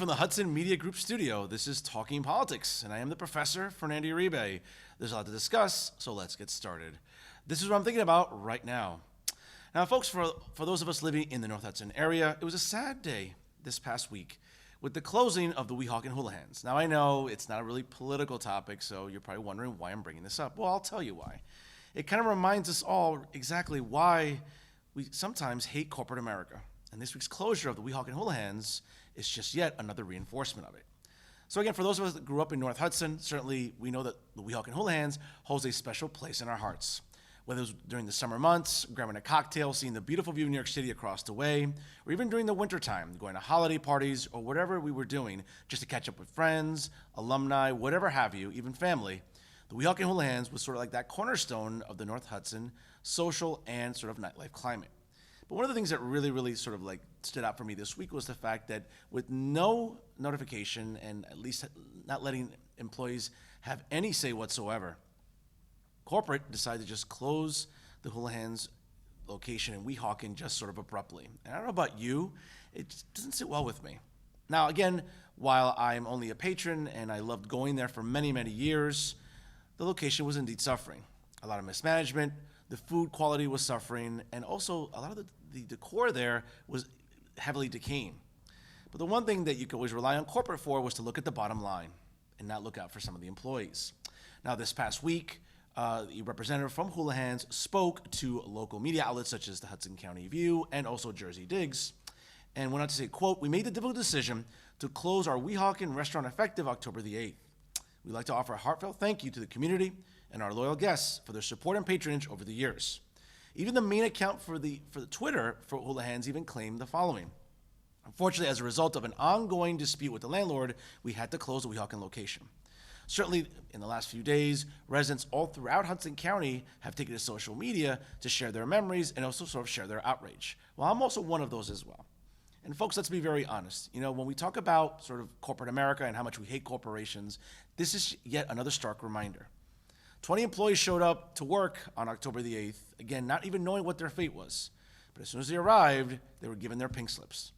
from the Hudson Media Group studio. This is Talking Politics, and I am the professor, Fernando Uribe. There's a lot to discuss, so let's get started. This is what I'm thinking about right now. Now, folks, for those of us living in the North Hudson area, it was a sad day this past week with the closing of the Weehawken Houlihan's. Now, I know it's not a really political topic, so you're probably wondering why I'm bringing this up. Well, I'll tell you why. It kind of reminds us all exactly why we sometimes hate corporate America. And this week's closure of the Weehawken Houlihan's is just yet another reinforcement of it. So again, for those of us that grew up in North Hudson, certainly we know that the Weehawken Houlihan's holds a special place in our hearts. Whether it was during the summer months, grabbing a cocktail, seeing the beautiful view of New York City across the way, or even during the wintertime, going to holiday parties, or whatever we were doing just to catch up with friends, alumni, whatever have you, even family, the Weehawken Houlihan's was sort of like that cornerstone of the North Hudson social and sort of nightlife climate. But one of the things that really sort of like stood out for me this week was the fact that with no notification and at least not letting employees have any say whatsoever, corporate decided to just close the Houlihan's location in Weehawken just sort of abruptly. And I don't know about you, it just doesn't sit well with me. Now, again, while I'm only a patron and I loved going there for many years, the location was indeed suffering. A lot of mismanagement, the food quality was suffering, and also a lot of the decor there was heavily decaying. But the one thing that you could always rely on corporate for was to look at the bottom line and not look out for some of the employees. Now, this past week, the representative from Houlihan's spoke to local media outlets such as the Hudson County View and also Jersey Digs, and went on to say, quote, "We made the difficult decision to close our Weehawken restaurant effective October the 8th. We'd like to offer a heartfelt thank you to the community and our loyal guests for their support and patronage over the years." Even the main account for the Twitter for Houlihan's even claimed the following: "Unfortunately, as a result of an ongoing dispute with the landlord, we had to close the Weehawken location. Certainly, in the last few days, residents all throughout Hudson County have taken to social media to share their memories and also sort of share their outrage. Well, I'm also one of those as well." And folks, let's be very honest. You know, when we talk about sort of corporate America and how much we hate corporations, this is yet another stark reminder. 20 employees showed up to work on October the 8th, again, not even knowing what their fate was. But as soon as they arrived, they were given their pink slips.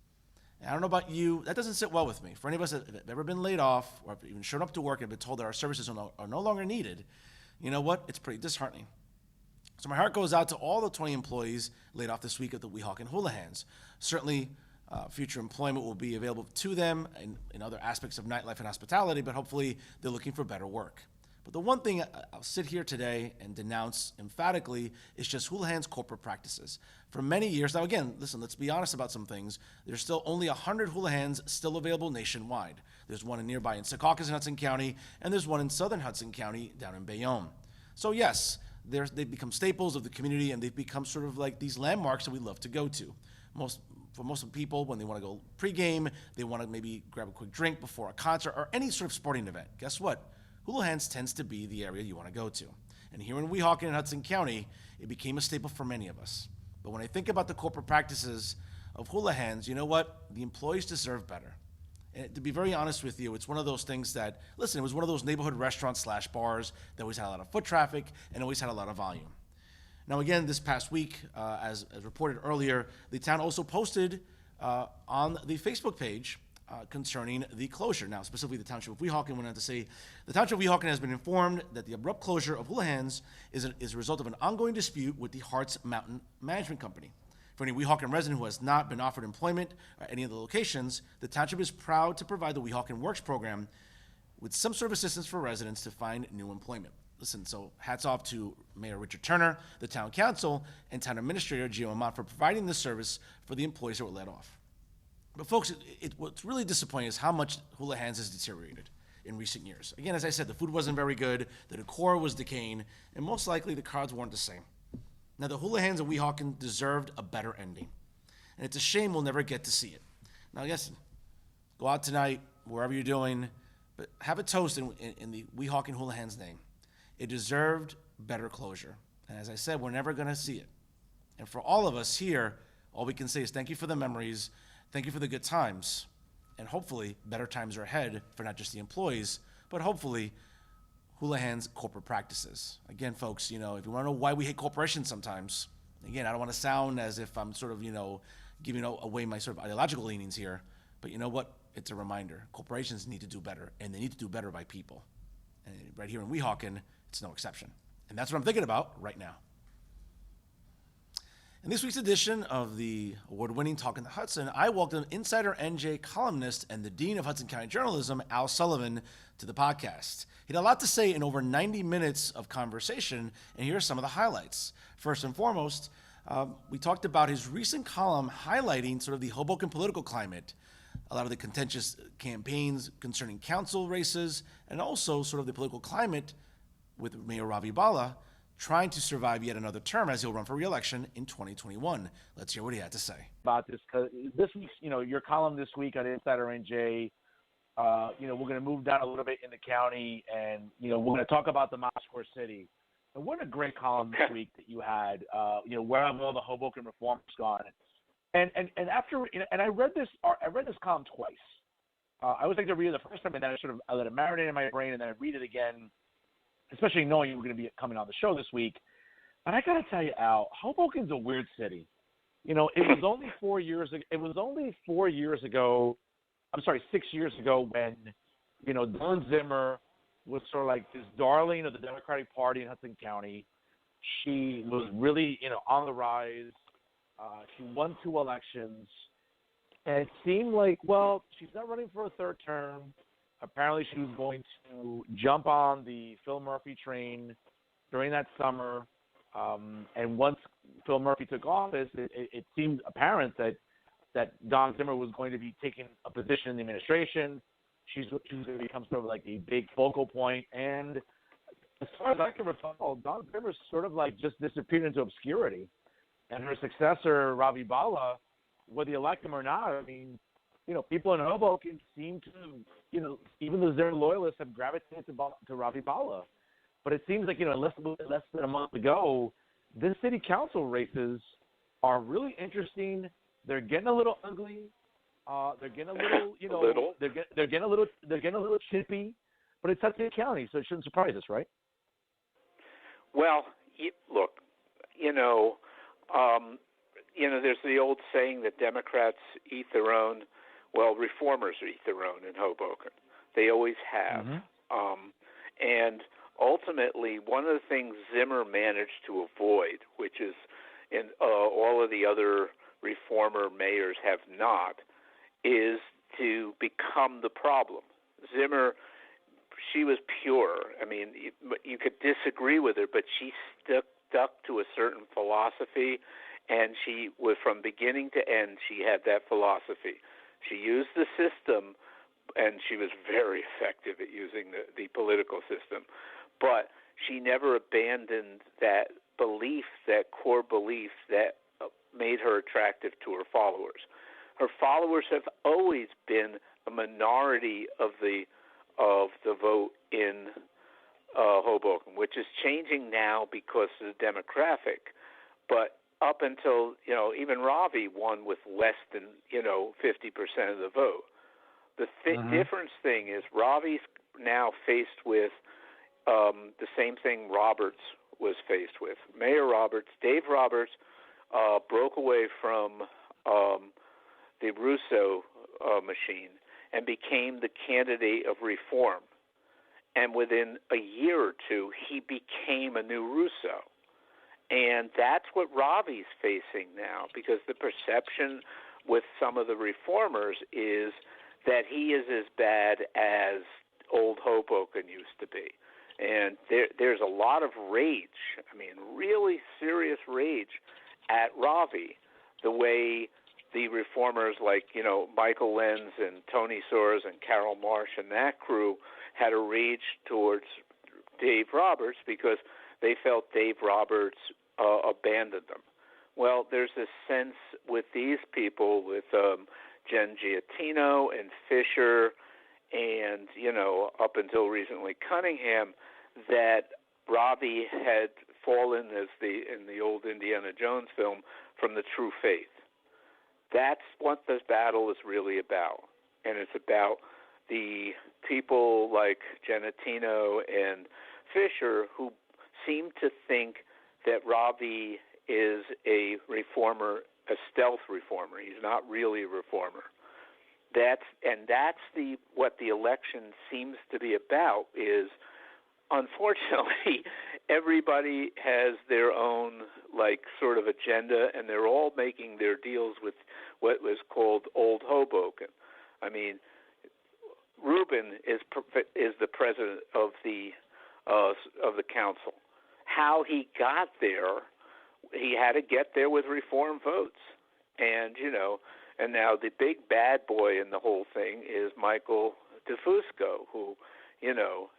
And I don't know about you, that doesn't sit well with me. For any of us that have ever been laid off or have even shown up to work and been told that our services are no longer needed, you know what? It's pretty disheartening. So my heart goes out to all the 20 employees laid off this week at the Weehawken Houlihan's. Certainly, future employment will be available to them in other aspects of nightlife and hospitality, but hopefully they're looking for better work. But the one thing I'll sit here today and denounce emphatically is just Houlihan's corporate practices. For many years, now again, listen, let's be honest about some things. There's still only 100 Houlihan's still available nationwide. There's one nearby in Secaucus in Hudson County, and there's one in southern Hudson County down in Bayonne. So yes, they've become staples of the community, and they've become sort of like these landmarks that we love to go to. For most people, when they want to go pregame, they want to maybe grab a quick drink before a concert or any sort of sporting event. Guess what? Houlihan's tends to be the area you want to go to. And here in Weehawken in Hudson County, it became a staple for many of us. But when I think about the corporate practices of Houlihan's, you know what? The employees deserve better. And to be very honest with you, it's one of those things that, listen, it was one of those neighborhood restaurants / bars that always had a lot of foot traffic and always had a lot of volume. Now again, this past week, as reported earlier, the town also posted on the Facebook page concerning the closure. Now, specifically the Township of Weehawken went on to say, "The Township of Weehawken has been informed that the abrupt closure of Houlihan's is a result of an ongoing dispute with the Hartz Mountain Management Company. For any Weehawken resident who has not been offered employment at any of the locations, the Township is proud to provide the Weehawken Works program with some sort of assistance for residents to find new employment." Listen, so hats off to Mayor Richard Turner, the Town Council, and Town Administrator Gio Amont for providing this service for the employees that were let off. But folks, what's really disappointing is how much Houlihan's has deteriorated in recent years. Again, as I said, the food wasn't very good, the decor was decaying, and most likely the cards weren't the same. Now, the Houlihan's of Weehawken deserved a better ending, and it's a shame we'll never get to see it. Now, yes, go out tonight, wherever you're doing, but have a toast in the Weehawken Houlihan's name. It deserved better closure, and as I said, we're never going to see it. And for all of us here, all we can say is thank you for the memories. Thank you for the good times, and hopefully better times are ahead for not just the employees, but hopefully Houlihan's corporate practices. Again, folks, you know, if you want to know why we hate corporations sometimes, again, I don't want to sound as if I'm sort of, you know, giving away my sort of ideological leanings here, but you know what? it's a reminder. Corporations need to do better, and they need to do better by people. And right here in Weehawken, it's no exception. And that's what I'm thinking about right now. In this week's edition of the award-winning Talking to Hudson, I welcome Insider NJ columnist and the Dean of Hudson County Journalism, Al Sullivan, to the podcast. He had a lot to say in over 90 minutes of conversation, and here are some of the highlights. First and foremost, we talked about his recent column highlighting sort of the Hoboken political climate, a lot of the contentious campaigns concerning council races, and also sort of the political climate with Mayor Ravi Bala trying to survive yet another term as he'll run for re-election in 2021. Let's hear what he had to say about this. Cause this week's, your column this week on Insider NJ, we're going to move down a little bit in the county, and we're going to talk about the Moscow City. And what a great column this week that you had. Where have all the Hoboken reforms gone? And after, and I read this column twice. I always like to read it the first time, and then I let it marinate in my brain, and then I read it again, especially knowing you were going to be coming on the show this week. And I got to tell you, Al, Hoboken's a weird city. It was only 4 years ago. It was only 4 years ago. I'm sorry, 6 years ago when, Dawn Zimmer was sort of like this darling of the Democratic Party in Hudson County. She was really, on the rise. She won 2 elections. And it seemed like, well, she's not running for a third term. Apparently she was going to jump on the Phil Murphy train during that summer. And once Phil Murphy took office, it seemed apparent that Dawn Zimmer was going to be taking a position in the administration. She was going to become sort of like a big focal point. And as far as I can recall, Dawn Zimmer sort of like just disappeared into obscurity. And her successor, Ravi Bala, whether you like him or not, I mean, people in Hoboken seem to, even though they're loyalists, have gravitated to Ravi Bala. But it seems like, less than a month ago, this city council races are really interesting. They're getting a little ugly. They're getting a little, they're getting a little chippy. But it's Hudson County, so it shouldn't surprise us, right? Well, look, there's the old saying that Democrats eat their own. Well, reformers eat their own in Hoboken. They always have. Mm-hmm. And ultimately, one of the things Zimmer managed to avoid, which is in all of the other reformer mayors have not, is to become the problem. Zimmer, she was pure. I mean, you could disagree with her, but she stuck to a certain philosophy, and she was, from beginning to end, she had that philosophy. She used the system, and she was very effective at using the political system, but she never abandoned that belief, that core belief that made her attractive to her followers. Her followers have always been a minority of the vote in Hoboken, which is changing now because of the demographic, but up until, even Ravi won with less than, 50% of the vote. The difference thing is Ravi's now faced with the same thing Roberts was faced with. Mayor Roberts, Dave Roberts, broke away from the Russo machine and became the candidate of reform. And within a year or two, he became a new Russo. And that's what Ravi's facing now, because the perception with some of the reformers is that he is as bad as old Hoboken used to be. And there's a lot of rage, really serious rage at Ravi, the way the reformers like, Michael Lenz and Tony Soares and Carol Marsh and that crew had a rage towards Dave Roberts because they felt Dave Roberts abandoned them. Well, there's this sense with these people, with Jen Giattino and Fisher and, up until recently Cunningham, that Ravi had fallen, as in the old Indiana Jones film, from the true faith. That's what this battle is really about. And it's about the people like Giattino and Fisher who seem to think that Ravi is a reformer, a stealth reformer. He's not really a reformer. that's what the election seems to be about. Is, unfortunately, everybody has their own sort of agenda, and they're all making their deals with what was called Old Hoboken. I mean, Rubin is the president of the council. How he got there, he had to get there with reform votes, and and now the big bad boy in the whole thing is Michael DeFusco, who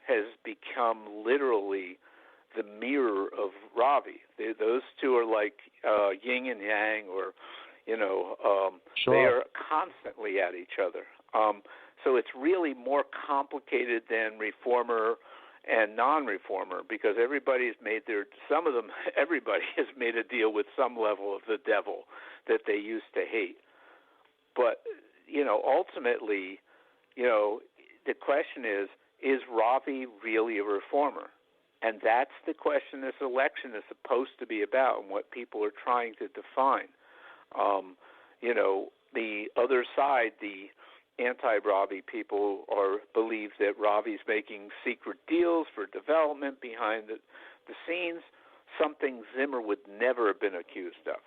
has become literally the mirror of Ravi. Those two are like yin and yang, or Sure. they are constantly at each other. So it's really more complicated than reformer and non-reformer, because everybody has made a deal with some level of the devil that they used to hate. But ultimately, the question is Ravi really a reformer? And that's the question this election is supposed to be about, and what people are trying to define. The other side, the anti-Ravi people, believe that Ravi's making secret deals for development behind the scenes, something Zimmer would never have been accused of,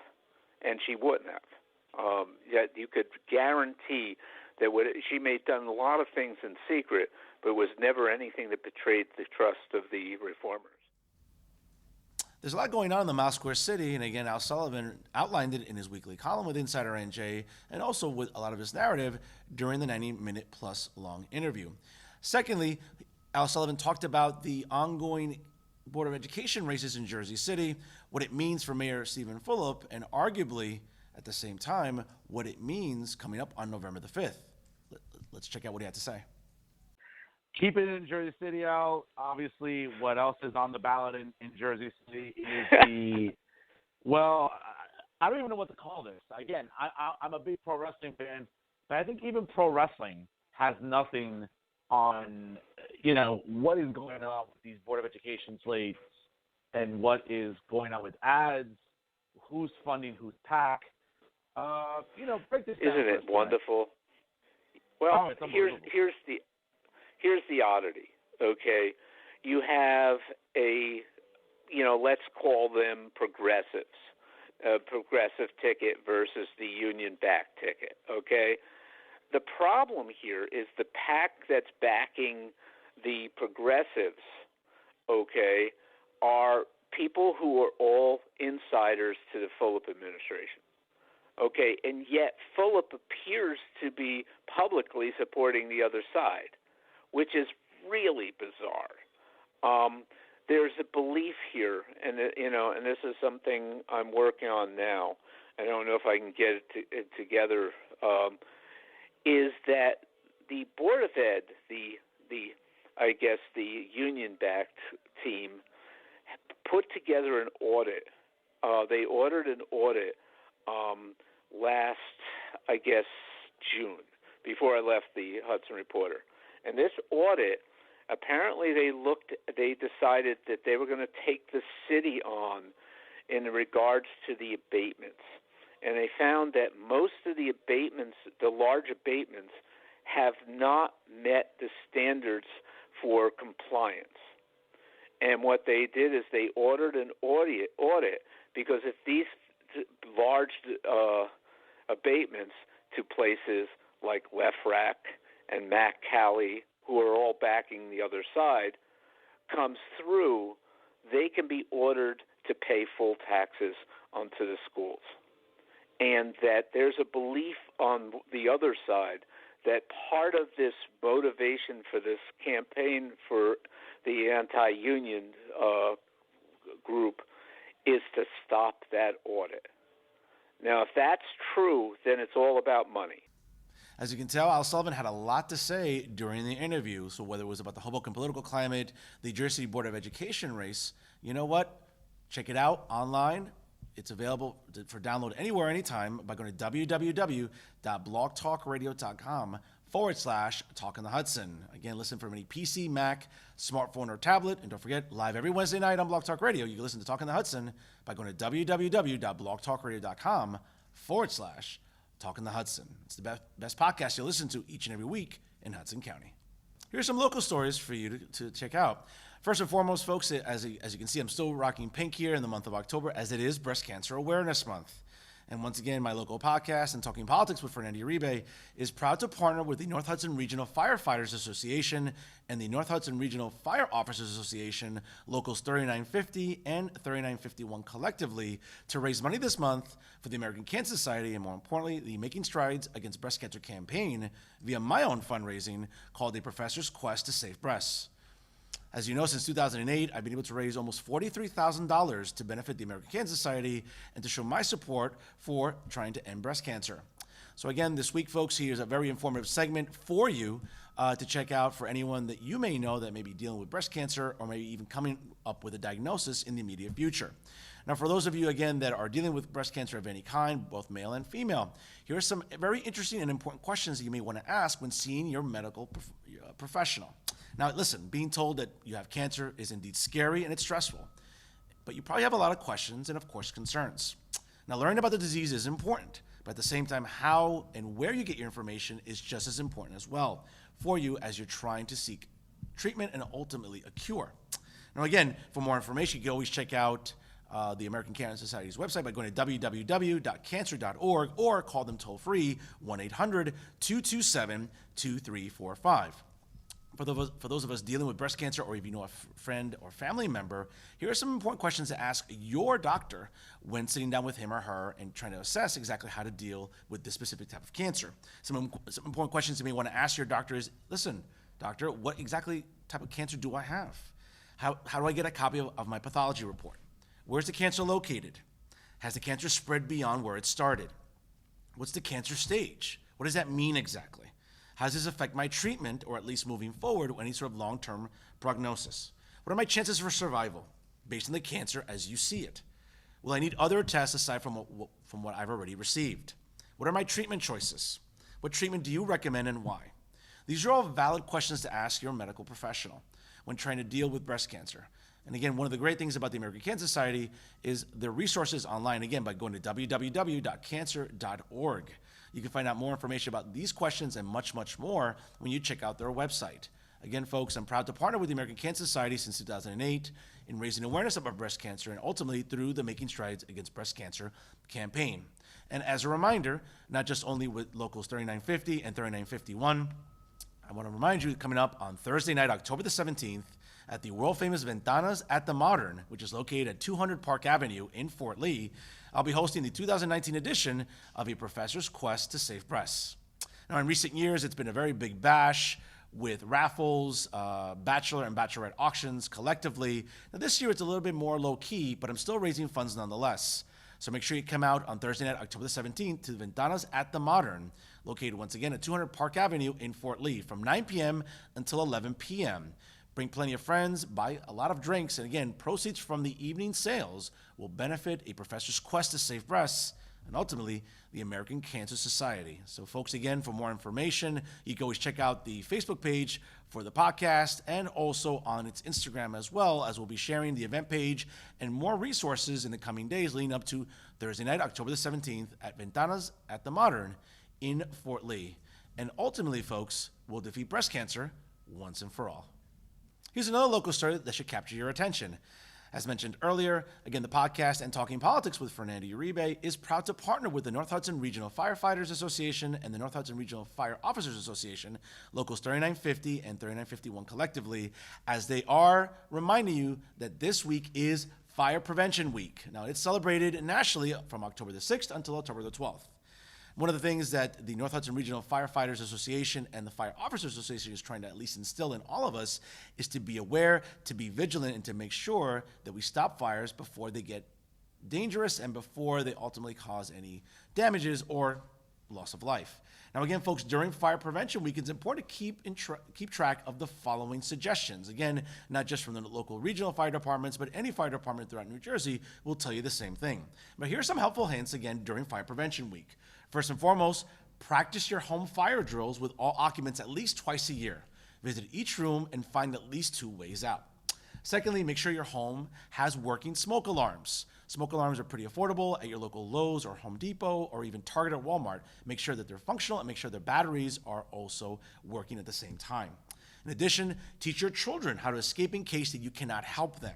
and she wouldn't have. Yet you could guarantee that she may have done a lot of things in secret, but it was never anything that betrayed the trust of the reformers. There's a lot going on in the Mile Square City, and again, Al Sullivan outlined it in his weekly column with Insider NJ, and also with a lot of his narrative during the 90-minute plus long interview. Secondly, Al Sullivan talked about the ongoing Board of Education races in Jersey City, what it means for Mayor Stephen Fulop, and arguably, at the same time, what it means coming up on November the 5th. Let's check out what he had to say. Keep it in Jersey City, Al. Obviously, what else is on the ballot in Jersey City is I don't even know what to call this. Again, I'm a big pro wrestling fan, but I think even pro wrestling has nothing on, what is going on with these Board of Education slates and what is going on with ads, who's funding whose PAC. Break this down. Isn't it wonderful? Well, here's the oddity, okay? You have let's call them progressives, a progressive ticket versus the union-backed ticket, okay? The problem here is the PAC that's backing the progressives, okay, are people who are all insiders to the Fulop administration. Okay, and yet Fulop appears to be publicly supporting the other side, which is really bizarre. There's a belief here, and this is something I'm working on now. I don't know if I can get it together. Is that the Board of Ed, the union-backed team, put together an audit. They ordered an audit last, June, before I left the Hudson Reporter. And this audit, apparently they decided that they were going to take the city on in regards to the abatements. And they found that most of the abatements, the large abatements, have not met the standards for compliance. And what they did is they ordered an audit because if these large abatements to places like Lefrak and Matt Calley, who are all backing the other side, comes through, they can be ordered to pay full taxes onto the schools. And that there's a belief on the other side that part of this motivation for this campaign for the anti-union group is to stop that audit. Now, if that's true, then it's all about money. As you can tell, Al Sullivan had a lot to say during the interview. So whether it was about the Hoboken political climate, the Jersey Board of Education race, you know what? Check it out online. It's available for download anywhere, anytime by going to www.blogtalkradio.com/Talking the Hudson. Again, listen from any PC, Mac, smartphone, or tablet. And don't forget, live every Wednesday night on Blog Talk Radio. You can listen to Talking the Hudson by going to www.blogtalkradio.com/Blog Talking the Hudson. It's the best podcast you'll listen to each and every week in Hudson County. Here's some local stories for you to check out. First and foremost, folks, as you can see, I'm still rocking pink here in the month of October, as it is Breast Cancer Awareness Month. And once again, my local podcast and Talking Politics with Fernando Uribe is proud to partner with the North Hudson Regional Firefighters Association and the North Hudson Regional Fire Officers Association, Locals 3950 and 3951 collectively, to raise money this month for the American Cancer Society and, more importantly, the Making Strides Against Breast Cancer campaign via my own fundraising called A Professor's Quest to Save Breasts. As you know, since 2008, I've been able to raise almost $43,000 to benefit the American Cancer Society and to show my support for trying to end breast cancer. So again, this week, folks, here's a very informative segment for you to check out for anyone that you may know that may be dealing with breast cancer or maybe even coming up with a diagnosis in the immediate future. Now, for those of you, again, that are dealing with breast cancer of any kind, both male and female, here are some very interesting and important questions that you may want to ask when seeing your medical professional. Now, listen, being told that you have cancer is indeed scary and it's stressful, but you probably have a lot of questions and, of course, concerns. Now, learning about the disease is important, but at the same time, how and where you get your information is just as important as well for you as you're trying to seek treatment and ultimately a cure. Now, again, for more information, you can always check out the American Cancer Society's website by going to www.cancer.org or call them toll-free 1-800-227-2345. For those of us dealing with breast cancer, or if you know a friend or family member, here are some important questions to ask your doctor when sitting down with him or her and trying to assess exactly how to deal with this specific type of cancer. Some important questions you may want to ask your doctor is, listen, doctor, what exactly type of cancer do I have? How do I get a copy of my pathology report? Where's the cancer located? Has the cancer spread beyond where it started? What's the cancer stage? What does that mean exactly? How does this affect my treatment, or at least moving forward, any sort of long-term prognosis? What are my chances for survival based on the cancer as you see it? Will I need other tests aside from what I've already received? What are my treatment choices? What treatment do you recommend and why? These are all valid questions to ask your medical professional when trying to deal with breast cancer. And again, one of the great things about the American Cancer Society is their resources online, again, by going to www.cancer.org. You can find out more information about these questions and much, much more when you check out their website. Again, folks, I'm proud to partner with the American Cancer Society since 2008 in raising awareness about breast cancer and ultimately through the Making Strides Against Breast Cancer campaign. And as a reminder, not just only with Locals 3950 and 3951, I want to remind you, coming up on Thursday night, October the 17th, at the world-famous Ventanas at the Modern, which is located at 200 Park Avenue in Fort Lee, I'll be hosting the 2019 edition of A Professor's Quest to Save Breasts. Now, in recent years, it's been a very big bash with raffles, bachelor and bachelorette auctions collectively. Now, this year, it's a little bit more low-key, but I'm still raising funds nonetheless. So make sure you come out on Thursday night, October the 17th, to Ventanas at the Modern, located once again at 200 Park Avenue in Fort Lee, from 9 p.m. until 11 p.m. Bring plenty of friends, buy a lot of drinks, and again, proceeds from the evening sales will benefit A Professor's Quest to Save Breasts and ultimately the American Cancer Society. So folks, again, for more information, you can always check out the Facebook page for the podcast and also on its Instagram as well, as we'll be sharing the event page and more resources in the coming days leading up to Thursday night, October the 17th at Ventanas at the Modern in Fort Lee. And ultimately, folks, we'll defeat breast cancer once and for all. Here's another local story that should capture your attention. As mentioned earlier, again, the podcast and Talking Politics with Fernando Uribe is proud to partner with the North Hudson Regional Firefighters Association and the North Hudson Regional Fire Officers Association, Locals 3950 and 3951 collectively, as they are reminding you that this week is Fire Prevention Week. Now, it's celebrated nationally from October the 6th until October the 12th. One of the things that the North Hudson Regional Firefighters Association and the Fire Officers Association is trying to at least instill in all of us is to be aware, to be vigilant, and to make sure that we stop fires before they get dangerous and before they ultimately cause any damages or loss of life. Now, again, folks, during Fire Prevention Week, it's important to keep track of the following suggestions. Again, not just from the local regional fire departments, but any fire department throughout New Jersey will tell you the same thing. But here are some helpful hints, again, during Fire Prevention Week. First and foremost, practice your home fire drills with all occupants at least twice a year. Visit each room and find at least 2 ways out. Secondly, make sure your home has working smoke alarms. Smoke alarms are pretty affordable at your local Lowe's or Home Depot or even Target or Walmart. Make sure that they're functional and make sure their batteries are also working at the same time. In addition, teach your children how to escape in case that you cannot help them.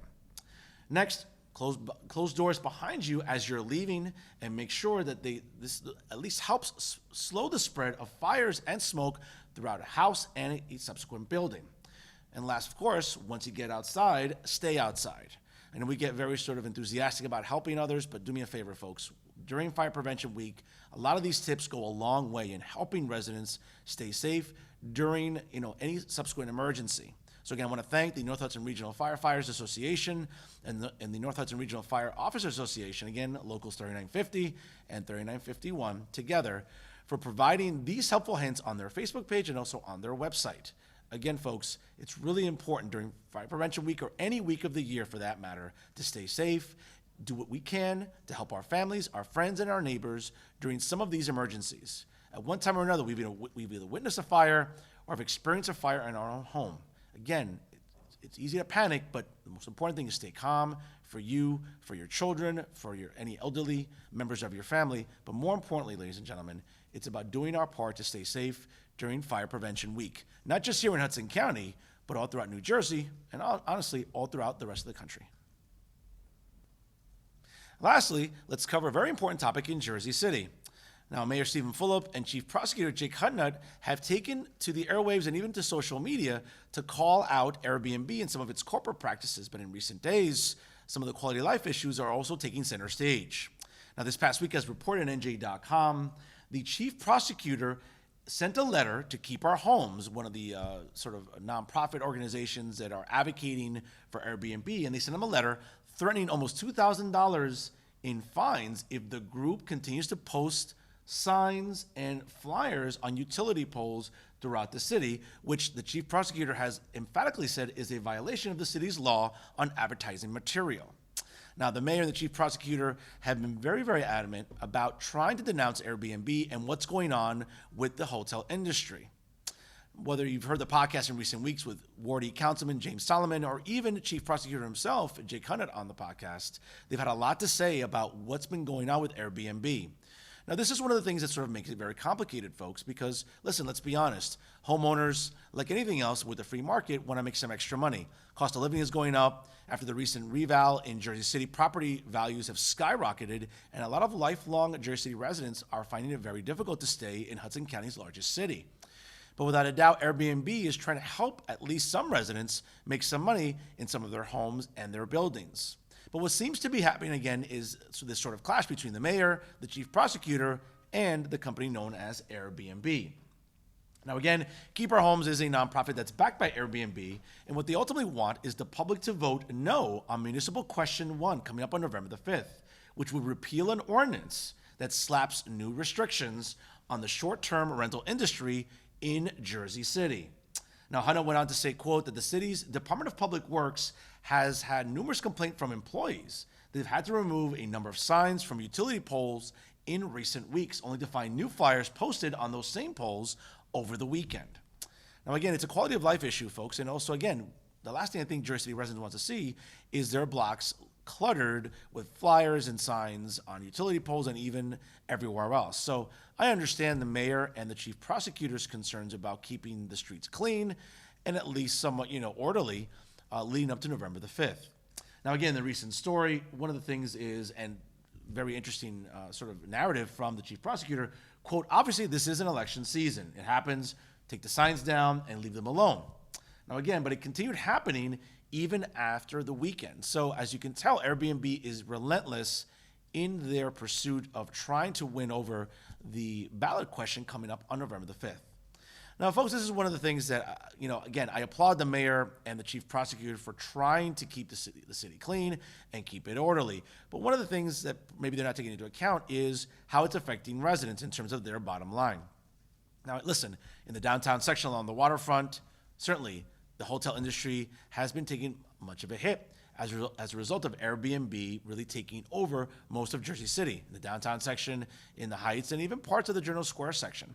Next, close doors behind you as you're leaving and make sure that this at least helps slow the spread of fires and smoke throughout a house and a subsequent building. And last, of course, once you get outside, stay outside. I know we get very sort of enthusiastic about helping others, but do me a favor, folks. During Fire Prevention Week, a lot of these tips go a long way in helping residents stay safe during any subsequent emergency. So again, I want to thank the North Hudson Regional Firefighters Association and the North Hudson Regional Fire Officers Association, again, Locals 3950 and 3951 together, for providing these helpful hints on their Facebook page and also on their website. Again, folks, it's really important during Fire Prevention Week or any week of the year for that matter to stay safe, do what we can to help our families, our friends, and our neighbors during some of these emergencies. At one time or another, we've either witnessed a fire or have experienced a fire in our own home. Again, it's easy to panic, but the most important thing is stay calm for you, for your children, for any elderly members of your family. But more importantly, ladies and gentlemen, it's about doing our part to stay safe during Fire Prevention Week. Not just here in Hudson County, but all throughout New Jersey, and honestly, all throughout the rest of the country. Lastly, let's cover a very important topic in Jersey City. Now, Mayor Stephen Fulop and Chief Prosecutor Jake Hudson have taken to the airwaves and even to social media to call out Airbnb and some of its corporate practices. But in recent days, some of the quality of life issues are also taking center stage. Now, this past week, as reported on NJ.com, the Chief Prosecutor sent a letter to Keep Our Homes, one of the sort of nonprofit organizations that are advocating for Airbnb, and they sent them a letter threatening almost $2,000 in fines if the group continues to post signs and flyers on utility poles throughout the city, which the chief prosecutor has emphatically said is a violation of the city's law on advertising material. Now, the mayor and the chief prosecutor have been very, very adamant about trying to denounce Airbnb and what's going on with the hotel industry. Whether you've heard the podcast in recent weeks with Ward E Councilman James Sullivan or even the chief prosecutor himself, Jake Hudson, on the podcast, they've had a lot to say about what's been going on with Airbnb. Now, this is one of the things that sort of makes it very complicated, folks, because, listen, let's be honest. Homeowners, like anything else with the free market, want to make some extra money. Cost of living is going up. After the recent reval in Jersey City, property values have skyrocketed, and a lot of lifelong Jersey City residents are finding it very difficult to stay in Hudson County's largest city. But without a doubt, Airbnb is trying to help at least some residents make some money in some of their homes and their buildings. But what seems to be happening again is this sort of clash between the mayor, the chief prosecutor, and the company known as Airbnb. Now again, Keep Our Homes is a nonprofit that's backed by Airbnb, and what they ultimately want is the public to vote no on Municipal Question 1 coming up on November the 5th, which would repeal an ordinance that slaps new restrictions on the short-term rental industry in Jersey City. Now, Hudson went on to say, quote, that the city's Department of Public Works has had numerous complaints from employees. They've had to remove a number of signs from utility poles in recent weeks, only to find new flyers posted on those same poles over the weekend. Now, again, it's a quality of life issue, folks, and also, again, the last thing I think Jersey City residents want to see is their blocks cluttered with flyers and signs on utility poles and even everywhere else. So I understand the mayor and the chief prosecutor's concerns about keeping the streets clean and at least somewhat, orderly leading up to November the 5th. Now, again, the recent story, one of the things is, and very interesting sort of narrative from the chief prosecutor, quote, obviously this is an election season. It happens, take the signs down and leave them alone. Now, again, but it continued happening even after the weekend. So as you can tell, Airbnb is relentless in their pursuit of trying to win over the ballot question coming up on November the 5th. Now, folks, this is one of the things that, again, I applaud the mayor and the chief prosecutor for trying to keep the city clean and keep it orderly. But one of the things that maybe they're not taking into account is how it's affecting residents in terms of their bottom line. Now, listen, in the downtown section along the waterfront, certainly the hotel industry has been taking much of a hit as a result of Airbnb really taking over most of Jersey City. The downtown section, in the Heights, and even parts of the Journal Square section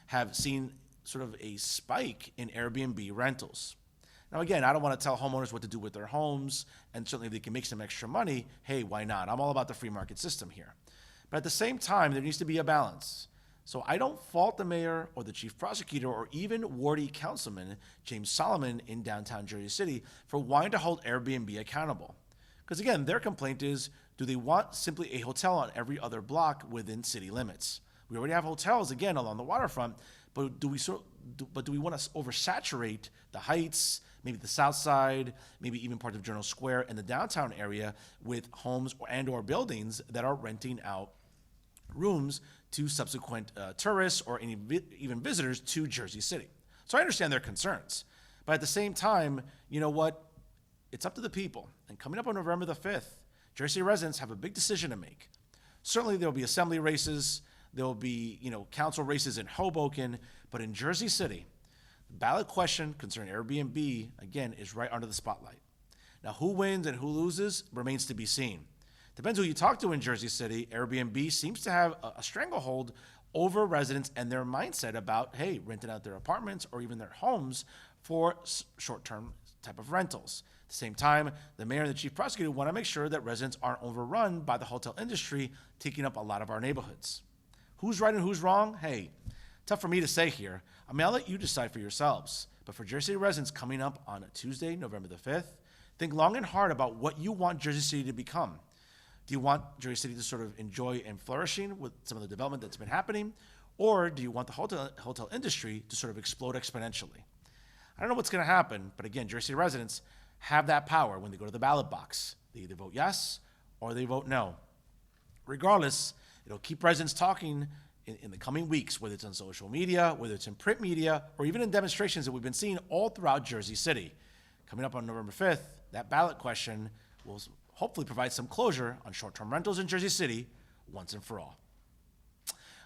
have seen sort of a spike in Airbnb rentals. Now, again, I don't want to tell homeowners what to do with their homes, and certainly if they can make some extra money, hey, why not? I'm all about the free market system here. But at the same time, there needs to be a balance. So I don't fault the mayor or the chief prosecutor or even wardy councilman James Sullivan in downtown Jersey City for wanting to hold Airbnb accountable. Because again, their complaint is, do they want simply a hotel on every other block within city limits? We already have hotels, again, along the waterfront, but do we want to oversaturate the Heights, maybe the South Side, maybe even parts of Journal Square and the downtown area with homes or buildings that are renting out rooms to subsequent tourists or even visitors to Jersey City? So I understand their concerns. But at the same time, you know what? It's up to the people. And coming up on November the 5th, Jersey residents have a big decision to make. Certainly there will be assembly races, there will be, council races in Hoboken, but in Jersey City, the ballot question concerning Airbnb, again, is right under the spotlight. Now, who wins and who loses remains to be seen. Depends who you talk to in Jersey City. Airbnb seems to have a stranglehold over residents and their mindset about, hey, renting out their apartments or even their homes for short-term type of rentals. At the same time, the mayor and the chief prosecutor want to make sure that residents aren't overrun by the hotel industry taking up a lot of our neighborhoods. Who's right and who's wrong? Hey, tough for me to say here. I'll let you decide for yourselves. But for Jersey City residents coming up on Tuesday, November the 5th, think long and hard about what you want Jersey City to become. Do you want Jersey City to sort of enjoy and flourishing with some of the development that's been happening? Or do you want the hotel industry to sort of explode exponentially? I don't know what's going to happen, but again, Jersey City residents have that power when they go to the ballot box. They either vote yes or they vote no. Regardless, it'll keep residents talking in the coming weeks, whether it's on social media, whether it's in print media, or even in demonstrations that we've been seeing all throughout Jersey City. Coming up on November 5th, that ballot question will hopefully provide some closure on short-term rentals in Jersey City once and for all.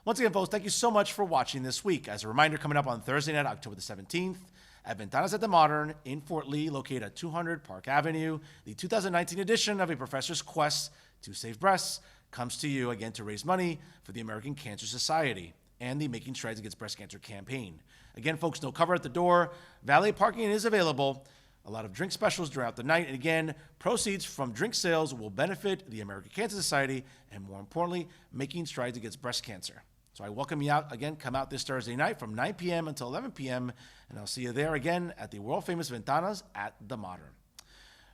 Once again, folks, thank you so much for watching this week. As a reminder, coming up on Thursday night, October the 17th, at Ventanas at the Modern in Fort Lee, located at 200 Park Avenue, the 2019 edition of A Professor's Quest to Save Breasts comes to you again to raise money for the American Cancer Society and the Making Strides Against Breast Cancer campaign. Again, folks, no cover at the door. Valet parking is available. A lot of drink specials throughout the night. And again, proceeds from drink sales will benefit the American Cancer Society and, more importantly, Making Strides Against Breast Cancer. So I welcome you out again. Come out this Thursday night from 9 p.m. until 11 p.m. And I'll see you there again at the world-famous Ventanas at the Modern.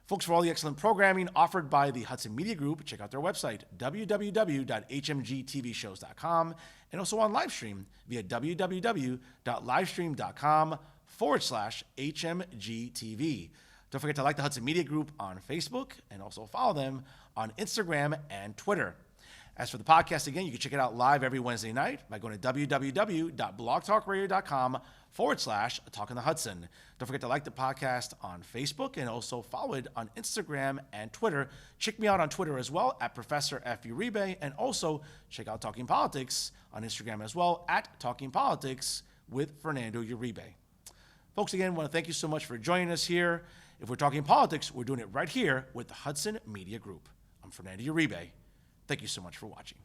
Folks, for all the excellent programming offered by the Hudson Media Group, check out their website, www.hmgtvshows.com, and also on live stream via www.livestream.com/HMGTV. Don't forget to like the Hudson Media Group on Facebook and also follow them on Instagram and Twitter. As for the podcast, again, you can check it out live every Wednesday night by going to www.blogtalkradio.com/Talking the Hudson. Don't forget to like the podcast on Facebook and also follow it on Instagram and Twitter. Check me out on Twitter as well at Professor F. Uribe, and also check out Talking Politics on Instagram as well at Talking Politics with Fernando Uribe. Folks, again, I want to thank you so much for joining us here. If we're talking politics, we're doing it right here with the Hudson Media Group. I'm Fernando Uribe. Thank you so much for watching.